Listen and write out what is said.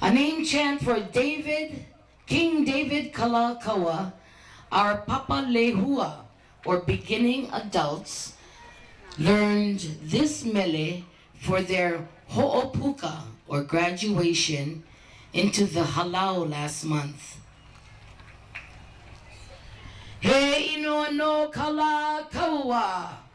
A name chant for David, King David Kalakaua, our Papa Lehua, or beginning adults, learned this mele for their ho'opuka, or graduation, into the halau last month. He ino no Kalakaua.